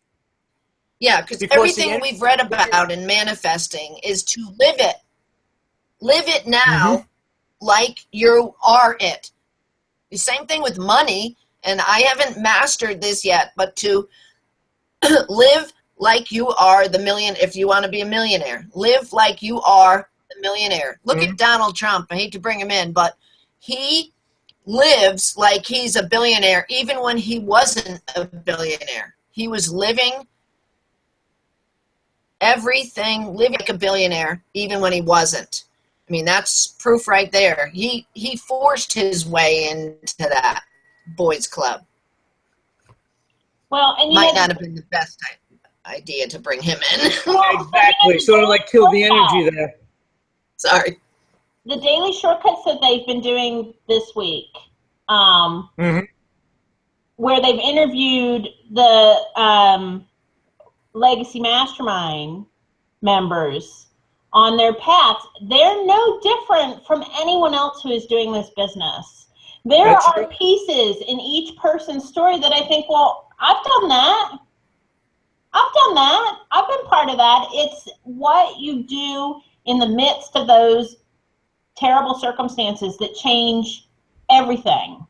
Yeah, because everything we've read about in manifesting is to live it. Live it now like you are it. The same thing with money, and I haven't mastered this yet, but to live like you are the million. If you want to be a millionaire, live like you are the millionaire. Look at Donald Trump. I hate to bring him in, but he lives like he's a billionaire even when he wasn't a billionaire. He was living everything, living like a billionaire even when he wasn't. I mean, that's proof right there. He forced his way into that boys club. Well, and Might not have been the best idea to bring him in. Exactly. Sort of like killed the energy there. Sorry. The daily shortcuts that they've been doing this week, where they've interviewed the Legacy Mastermind members on their paths, they're no different from anyone else who is doing this business. There are pieces in each person's story that I think, well, I've done that. I've been part of that. It's what you do in the midst of those terrible circumstances that change everything.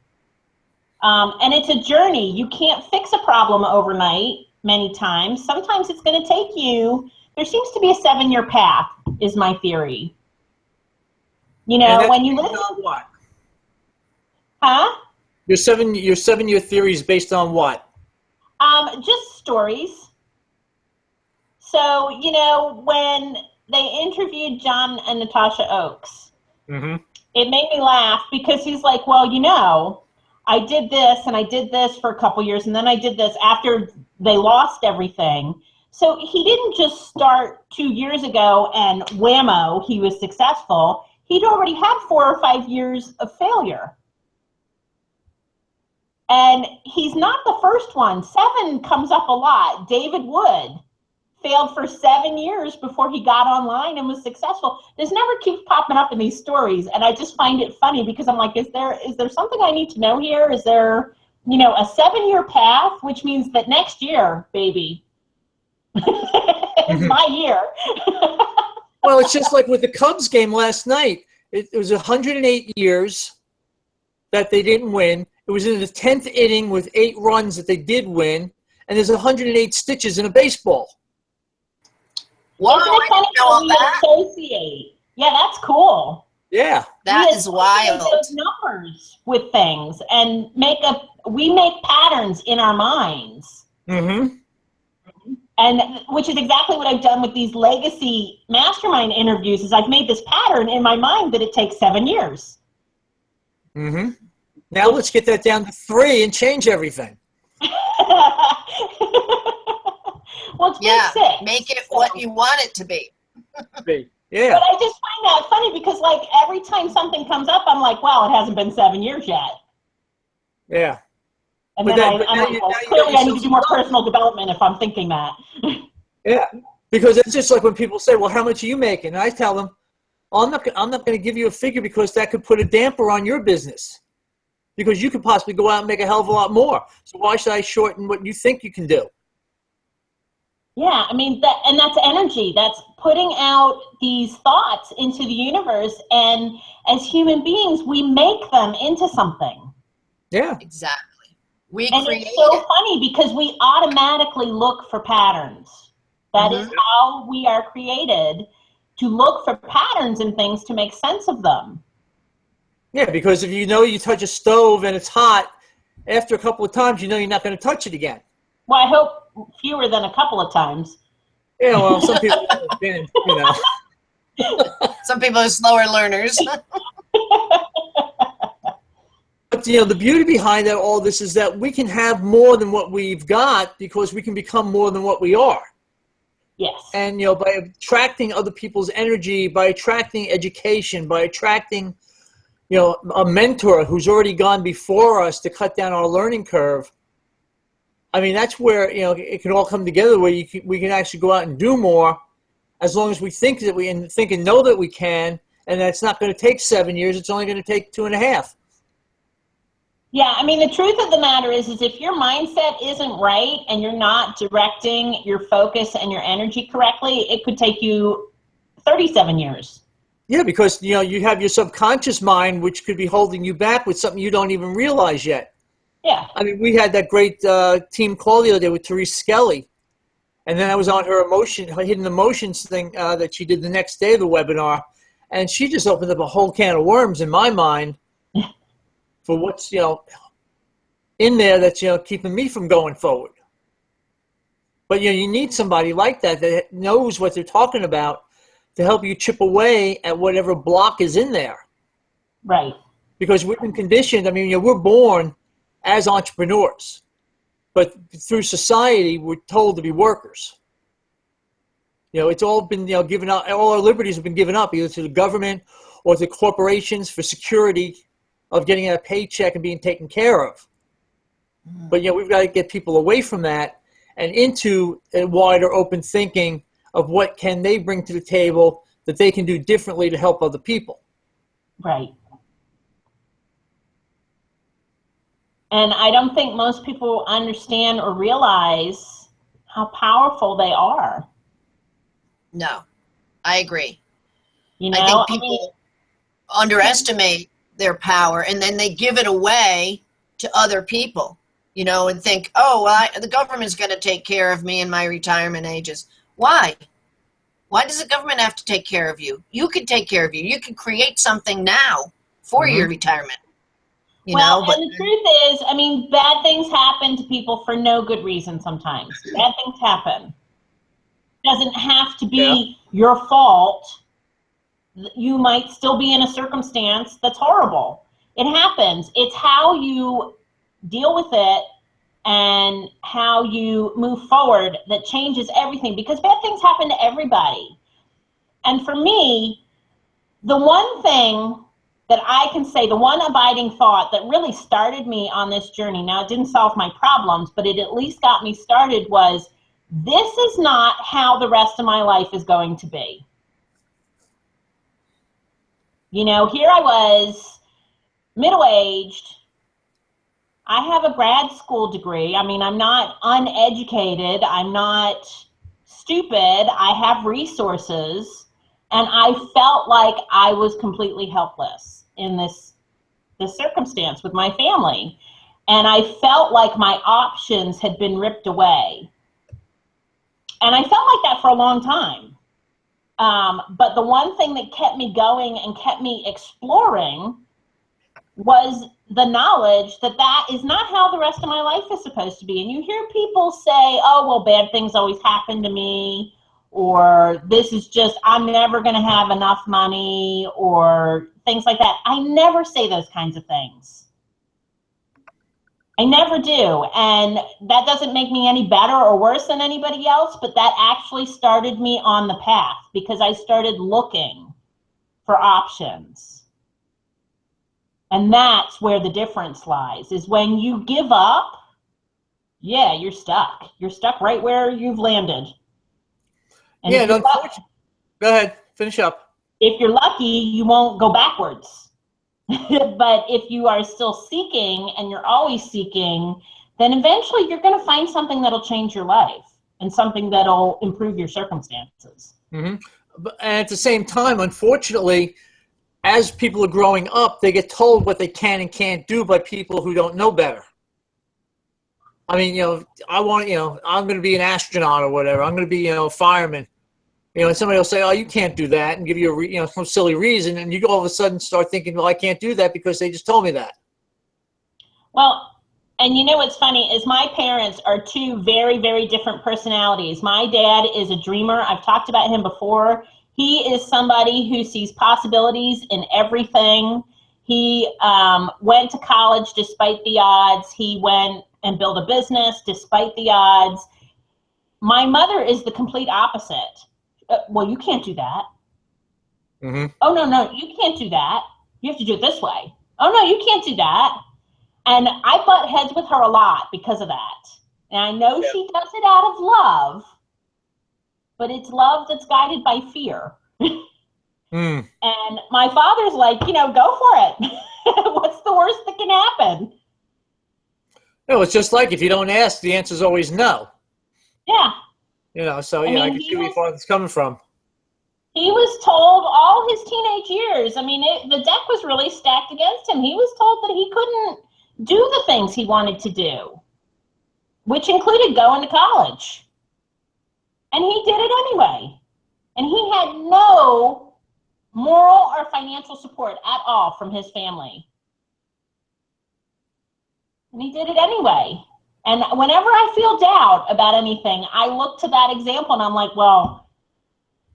And it's a journey. You can't fix a problem overnight many times. Sometimes it's going to take you, there seems to be a 7-year path, is my theory. You know, when you listen. What? Huh? Your 7-year theory is based on what? Just stories. So, you know, when they interviewed John and Natasha Oakes, it made me laugh because he's like, well, you know, I did this and I did this for a couple years and then I did this after they lost everything. So he didn't just start 2 years ago and whammo, he was successful. He'd already had 4 or 5 years of failure. And he's not the first one. 7 comes up a lot. David Wood failed for 7 years before he got online and was successful. This never keeps popping up in these stories, and I just find it funny because I'm like, is there something I need to know here? Is there, you know, a 7-year path, which means that next year, baby, is my year. Well, it's just like with the Cubs game last night. It was 108 years that they didn't win. It was in the 10th inning with 8 runs that they did win, and there's 108 stitches in a baseball. Wow, Isn't it funny how we associate? Yeah, that's cool. Yeah, that is wild. Those numbers with things and we make patterns in our minds. And which is exactly what I've done with these legacy mastermind interviews. Is I've made this pattern in my mind that it takes 7 years. Now let's get that down to 3 and change everything. Well, it's 6. Make it what you want it to be. Yeah. But I just find that funny because, like, every time something comes up, I'm like, well, it hasn't been 7 years yet. Yeah. And then I'm like, well, clearly I need to do more personal development if I'm thinking that. Yeah. Because it's just like when people say, well, how much are you making? And I tell them, I'm not going to give you a figure because that could put a damper on your business. Because you could possibly go out and make a hell of a lot more. So why should I shorten what you think you can do? Yeah, I mean, that's energy. That's putting out these thoughts into the universe. And as human beings, we make them into something. Yeah. Exactly. It's so funny because we automatically look for patterns. That is how we are created, to look for patterns and things to make sense of them. Yeah, because if you know you touch a stove and it's hot, after a couple of times, you know you're not going to touch it again. Well, I hope fewer than a couple of times. Yeah, well, some people, you know. Some people are slower learners. But, you know, the beauty behind that, all this, is that we can have more than what we've got because we can become more than what we are. Yes. And, you know, by attracting other people's energy, by attracting education, by attracting, you know, a mentor who's already gone before us to cut down our learning curve. I mean, that's where, you know, it can all come together where we can actually go out and do more as long as we think that we and think and know that we can, and that's not going to take 7 years. It's only going to take 2.5. Yeah, I mean, the truth of the matter is if your mindset isn't right and you're not directing your focus and your energy correctly, it could take you 37 years. Yeah, because, you know, you have your subconscious mind, which could be holding you back with something you don't even realize yet. Yeah. I mean, we had that great team call the other day with Therese Skelly. And then I was on her hidden emotions thing that she did the next day of the webinar. And she just opened up a whole can of worms in my mind for what's, you know, in there that's, you know, keeping me from going forward. But, you know, you need somebody like that knows what they're talking about to help you chip away at whatever block is in there. Right. Because we've been conditioned. I mean, you know, we're born as entrepreneurs. but through society, we're told to be workers. It's all been, given up. All our liberties have been given up either to the government or to corporations for security of getting a paycheck and being taken care of. But, we've got to get people away from that and into a wider open thinking of what can they bring to the table that they can do differently to help other people. Right. And I don't think most people understand or realize how powerful they are. No, I agree. I think people underestimate their power, and then they give it away to other people, and think, oh, well, the government's going to take care of me in my retirement ages. Why? Why does the government have to take care of you? You can take care of you. You can create something now for your retirement. And the truth is, bad things happen to people for no good reason sometimes. Bad things happen. It doesn't have to be your fault. You might still be in a circumstance that's horrible. It happens. It's how you deal with it and how you move forward that changes everything, because bad things happen to everybody. And for me, the one thing that I can say, the one abiding thought that really started me on this journey, now it didn't solve my problems, but it at least got me started, was this is not how the rest of my life is going to be. Here I was, middle-aged. I have a grad school degree. I'm not uneducated. I'm not stupid. I have resources. And I felt like I was completely helpless in this circumstance with my family. And I felt like my options had been ripped away. And I felt like that for a long time. But the one thing that kept me going and kept me exploring was the knowledge that that is not how the rest of my life is supposed to be. And you hear people say, oh, well, bad things always happen to me, or this is just, I'm never going to have enough money, or things like that. I never say those kinds of things. I never do. And that doesn't make me any better or worse than anybody else, but that actually started me on the path, because I started looking for options. And that's where the difference lies, is when you give up, you're stuck. You're stuck right where you've landed. And unfortunately, go ahead, finish up. If you're lucky, you won't go backwards. But if you are still seeking, and you're always seeking, then eventually you're going to find something that'll change your life and something that'll improve your circumstances. But at the same time, unfortunately, as people are growing up, they get told what they can and can't do by people who don't know better. I want, I'm going to be an astronaut or whatever. I'm going to be, a fireman. And somebody will say, oh, you can't do that, and give you some silly reason. And you all of a sudden start thinking, well, I can't do that because they just told me that. Well, and what's funny is my parents are two very, very different personalities. My dad is a dreamer. I've talked about him before. He is somebody who sees possibilities in everything. He went to college despite the odds. He went and built a business despite the odds. My mother is the complete opposite. Well, you can't do that. Oh, no, you can't do that. You have to do it this way. Oh, no, you can't do that. And I butt heads with her a lot because of that. And I know she does it out of love, but it's love that's guided by fear. And my father's like, go for it. What's the worst that can happen? No, it's just like if you don't ask, the answer is always no. Yeah. So I can see where it's coming from. He was told all his teenage years, the deck was really stacked against him. He was told that he couldn't do the things he wanted to do, which included going to college. And he did it anyway. And he had no moral or financial support at all from his family. And he did it anyway. And whenever I feel doubt about anything, I look to that example and I'm like, well,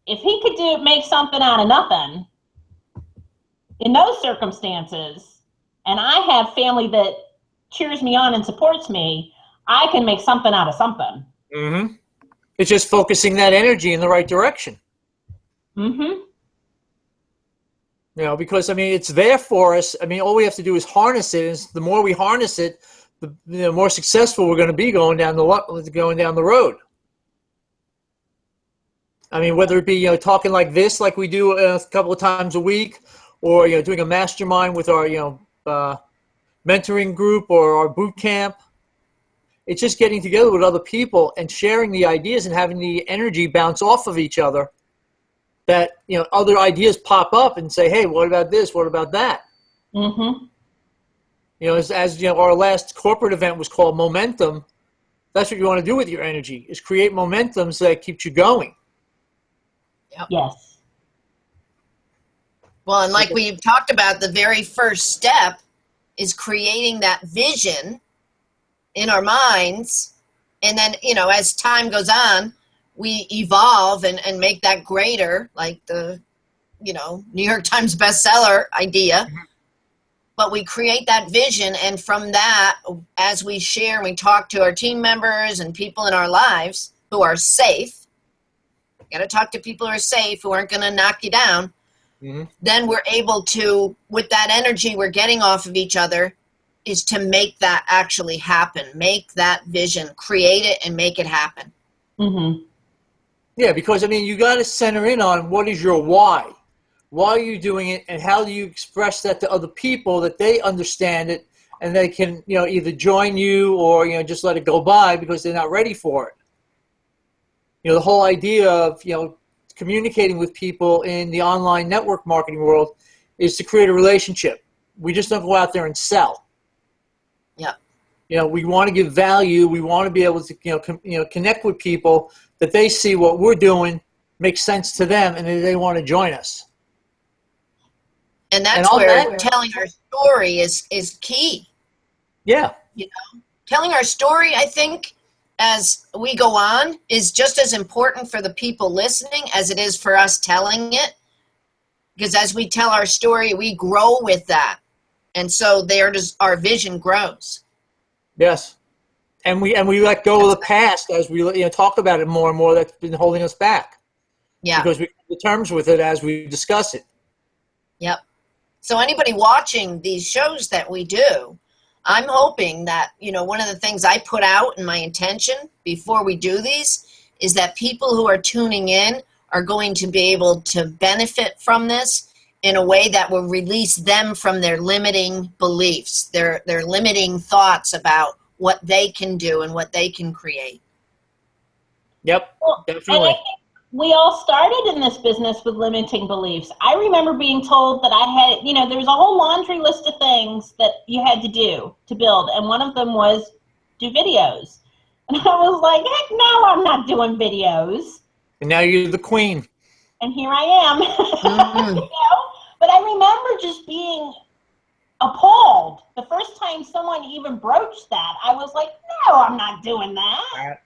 if he could make something out of nothing in those circumstances, and I have family that cheers me on and supports me, I can make something out of something. Mm-hmm. It's just focusing that energy in the right direction. Mm-hmm. You know, because I mean, it's there for us. I mean, all we have to do is harness it. And the more we harness it, the more successful we're going to be going down the road. I mean, whether it be talking like this, like we do a couple of times a week, or doing a mastermind with our mentoring group or our boot camp. It's just getting together with other people and sharing the ideas and having the energy bounce off of each other. That other ideas pop up and say, "Hey, what about this? What about that?" Mm-hmm. As our last corporate event was called Momentum. That's what you want to do with your energy: is create momentum so that keeps you going. Yep. Yes. Well, and like we've talked about, the very first step is creating that vision in our minds. And then, as time goes on, we evolve and make that greater, like the, New York Times bestseller idea. Mm-hmm. But we create that vision. And from that, as we share and we talk to our team members and people in our lives who are safe, got to talk to people who are safe, who aren't going to knock you down. Mm-hmm. Then we're able to, with that energy we're getting off of each other, is to make that actually happen. Make that vision, create it, and make it happen. Mm-hmm. Yeah, because I mean, you got to center in on what is your why. Why are you doing it, and how do you express that to other people that they understand it and they can, either join you or just let it go by because they're not ready for it. The whole idea of communicating with people in the online network marketing world is to create a relationship. We just don't go out there and sell. Yeah. We want to give value. We want to be able to connect with people that they see what we're doing makes sense to them and they want to join us. And that's where telling our story is key. Yeah. Telling our story, I think, as we go on, is just as important for the people listening as it is for us telling it. Because as we tell our story, we grow with that. And so our vision grows. Yes. And we let go of the past as we talk about it more and more. That's been holding us back. Yeah. Because we come to terms with it as we discuss it. Yep. So anybody watching these shows that we do, I'm hoping that, one of the things I put out in my intention before we do these is that people who are tuning in are going to be able to benefit from this in a way that will release them from their limiting beliefs, their limiting thoughts about what they can do and what they can create. Yep, well, definitely. And I think we all started in this business with limiting beliefs. I remember being told that I had, there was a whole laundry list of things that you had to do to build, and one of them was do videos. And I was like, heck no, I'm not doing videos. And now you're the queen. And here I am. Mm-hmm. But I remember just being appalled. The first time someone even broached that, I was like, no, I'm not doing that.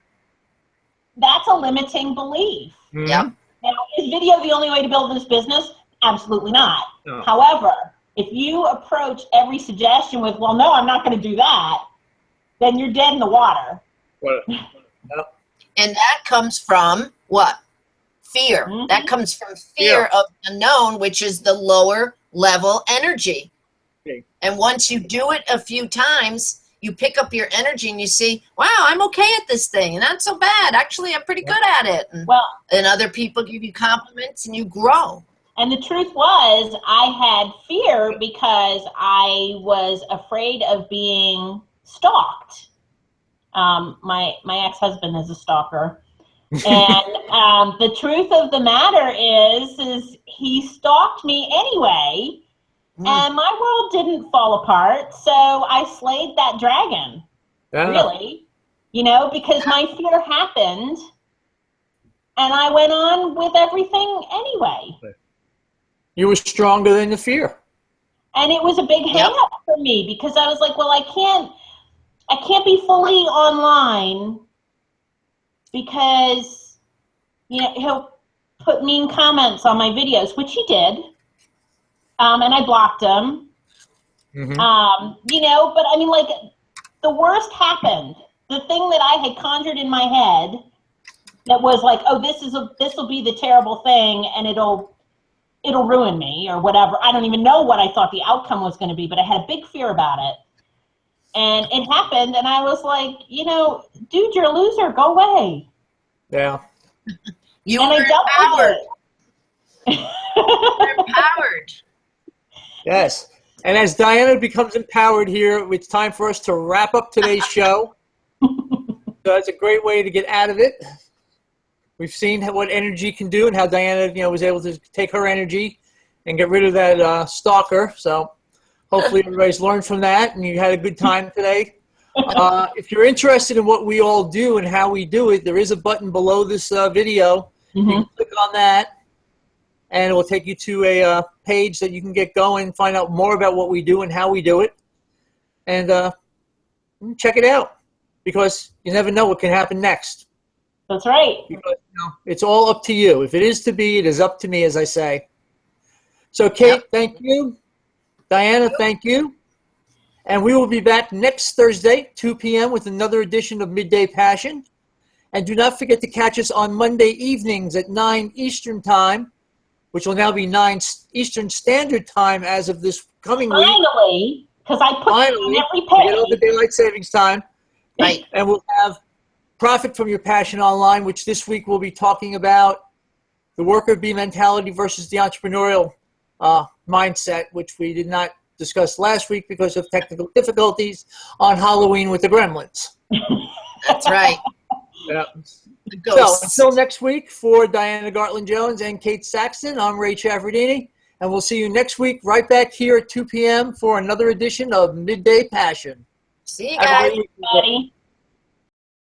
That's a limiting belief. Mm-hmm. Yep. Now, is video the only way to build this business? Absolutely not. No. However, if you approach every suggestion with, well, no, I'm not going to do that, then you're dead in the water. And that comes from what? Fear. Mm-hmm. That comes from fear of the unknown, which is the lower level energy. Okay. And once you do it a few times, you pick up your energy and you see, wow, I'm okay at this thing. Not so bad. Actually, I'm pretty good at it. And other people give you compliments and you grow. And the truth was, I had fear because I was afraid of being stalked. My ex-husband is a stalker. And the truth of the matter is he stalked me anyway. And my world didn't fall apart, so I slayed that dragon, really, because my fear happened, and I went on with everything anyway. You were stronger than the fear. And it was a big hang-up for me, because I was like, well, I can't be fully online, because, he'll put mean comments on my videos, which he did. And I blocked him, mm-hmm. But I mean, like, the worst happened. the thing that I had conjured in my head that was like, oh, this will be the terrible thing, and it'll ruin me or whatever. I don't even know what I thought the outcome was going to be, but I had a big fear about it. And it happened, and I was like, dude, you're a loser. Go away. Yeah. You and were I dealt empowered. with it. You're empowered. Yes. And as Diana becomes empowered here, it's time for us to wrap up today's show. So that's a great way to get out of it. We've seen what energy can do and how Diana, was able to take her energy and get rid of that stalker. So hopefully everybody's learned from that and you had a good time today. If you're interested in what we all do and how we do it, there is a button below this video. Mm-hmm. You can click on that, and it will take you to a page that you can get going, find out more about what we do and how we do it, and check it out, because you never know what can happen next. That's right. Because, it's all up to you. If it is to be, it is up to me, as I say. So, Kate, thank you. Diana, thank you. And we will be back next Thursday, 2 p.m., with another edition of Midday Passion. And do not forget to catch us on Monday evenings at 9 Eastern Time, which will now be 9 Eastern Standard Time as of this coming week. Finally, because I put it on every we page. get over daylight savings time. Right. And we'll have Profit from Your Passion Online, which this week we'll be talking about the worker bee mentality versus the entrepreneurial mindset, which we did not discuss last week because of technical difficulties on Halloween with the gremlins. That's right. Yeah. The So ghosts. until next week, for Diana Gartland-Jones and Kate Saxton, I'm Ray Chaffardini, and we'll see you next week right back here at 2 p.m. for another edition of Midday Passion. See you Have a guys. great week. Buddy.